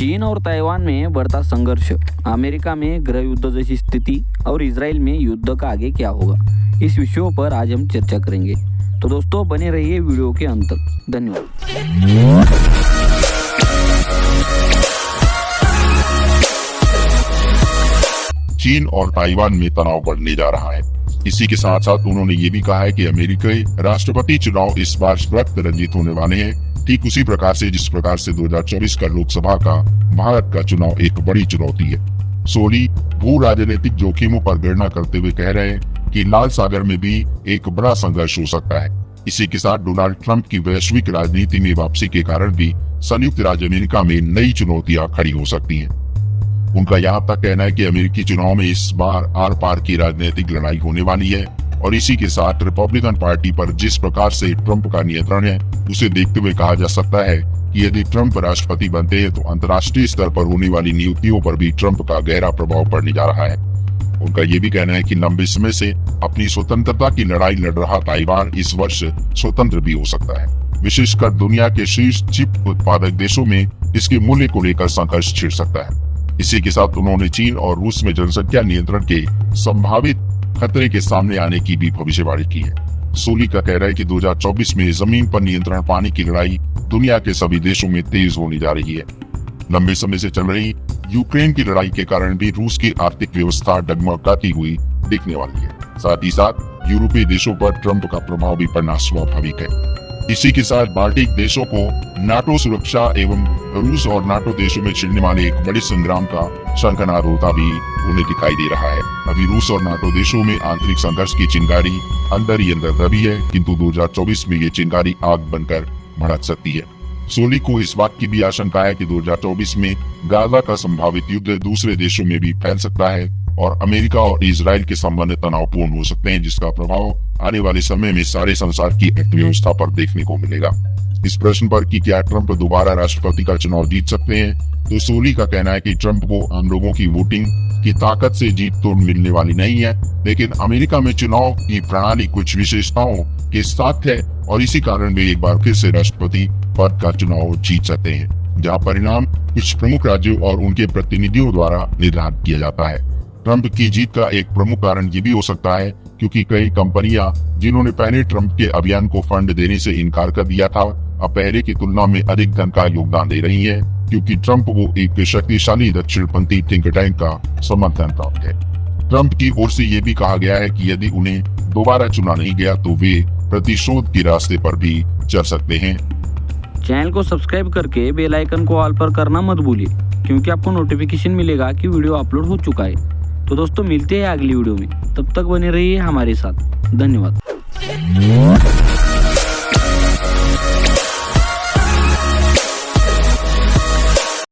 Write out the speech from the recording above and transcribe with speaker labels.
Speaker 1: चीन और ताइवान में बढ़ता संघर्ष, अमेरिका में गृह युद्ध जैसी स्थिति और इजराइल में युद्ध का आगे क्या होगा, इस विषयों पर आज हम चर्चा करेंगे। तो दोस्तों बने रहिए वीडियो के अंत तक। धन्यवाद।
Speaker 2: चीन और ताइवान में तनाव बढ़ने जा रहा है। इसी के साथ साथ उन्होंने ये भी कहा है कि अमेरिकी राष्ट्रपति चुनाव इस बार स्वतः रंजित होने वाले हैं, ठीक उसी प्रकार से जिस प्रकार से 2024 का लोकसभा का भारत का चुनाव एक बड़ी चुनौती है। सोली भू राजनीतिक जोखिमों पर गणना करते हुए कह रहे हैं कि लाल सागर में भी एक बड़ा संघर्ष हो सकता है। इसी के साथ डोनाल्ड ट्रंप की वैश्विक राजनीति में वापसी के कारण भी संयुक्त राज्य अमेरिका में नई चुनौतियां खड़ी हो सकती हैं। उनका यहाँ तक कहना है कि अमेरिकी चुनाव में इस बार आर पार की राजनीतिक लड़ाई होने वाली है और इसी के साथ रिपब्लिकन पार्टी पर जिस प्रकार से ट्रंप का नियंत्रण है, उसे देखते हुए कहा जा सकता है कि यदि ट्रंप राष्ट्रपति बनते हैं तो अंतर्राष्ट्रीय स्तर पर होने वाली नियुक्तियों पर भी ट्रंप का गहरा प्रभाव पड़ने जा रहा है। उनका ये भी कहना है कि लंबे समय से अपनी स्वतंत्रता की लड़ाई लड़ रहा ताइवान इस वर्ष स्वतंत्र भी हो सकता है। विशेषकर दुनिया के शीर्ष चिप उत्पादक देशों में इसके मूल्य को लेकर संघर्ष छिड़ सकता है। इसी के साथ उन्होंने चीन और रूस में जनसंख्या नियंत्रण के संभावित खतरे के सामने आने की भी भविष्यवाणी की है। सोली का कहना है कि 2024 में जमीन पर नियंत्रण पाने की लड़ाई दुनिया के सभी देशों में तेज होने जा रही है। लंबे समय से चल रही यूक्रेन की लड़ाई के कारण भी रूस की आर्थिक व्यवस्था डगमगाती हुई दिखने वाली है। साथ ही साथ यूरोपीय देशों पर ट्रंप का प्रभाव भी पड़ना स्वाभाविक है। इसी के साथ बाल्टिक देशों को नाटो सुरक्षा एवं रूस और नाटो देशों में छिड़ने वाले एक बड़े संग्राम का शंखनाद होता भी उन्हें दिखाई दे रहा है। अभी रूस और नाटो देशों में आंतरिक संघर्ष की चिंगारी अंदर ही अंदर दबी है, किंतु 2024 में ये चिंगारी आग बनकर भड़क सकती है। सोली को इस बात की भी आशंका है कि 2024 में गाजा का संभावित युद्ध दूसरे देशों में भी फैल सकता है और अमेरिका और इजराइल के संबंध तनावपूर्ण हो सकते हैं, जिसका प्रभाव आने वाले समय में सारे संसार की अर्थव्यवस्था पर देखने को मिलेगा। इस प्रश्न पर कि क्या ट्रंप दोबारा राष्ट्रपति का चुनाव जीत सकते हैं, तो सोली का कहना है कि ट्रंप को आम लोगों की वोटिंग की ताकत से जीत तो मिलने वाली नहीं है, लेकिन अमेरिका में चुनाव की प्रणाली कुछ विशेषताओं के साथ है और इसी कारण वे एक बार फिर से राष्ट्रपति पद का चुनाव जीत सकते हैं, जहाँ परिणाम कुछ प्रमुख राज्यों और उनके प्रतिनिधियों द्वारा निर्धारित किया जाता है। ट्रंप की जीत का एक प्रमुख कारण ये भी हो सकता है क्योंकि कई कंपनियां जिन्होंने पहले ट्रंप के अभियान को फंड देने से इनकार कर दिया था, अब पहले की तुलना में अधिक धन का योगदान दे रही है, क्योंकि ट्रंप को एक शक्तिशाली दक्षिणपंथी थिंक टैंक का समर्थन प्राप्त है। ट्रंप की ओर से ये भी कहा गया है कि यदि उन्हें दोबारा चुना नहीं गया तो वे प्रतिशोध के रास्ते पर भी चल सकते हैं।
Speaker 1: चैनल को सब्सक्राइब करके बेल आइकन को ऑल पर करना मत भूलिए, क्योंकि आपको नोटिफिकेशन मिलेगा कि वीडियो अपलोड हो चुका है। तो दोस्तों मिलते हैं अगली वीडियो में, तब तक बने रहिए हमारे साथ। धन्यवाद।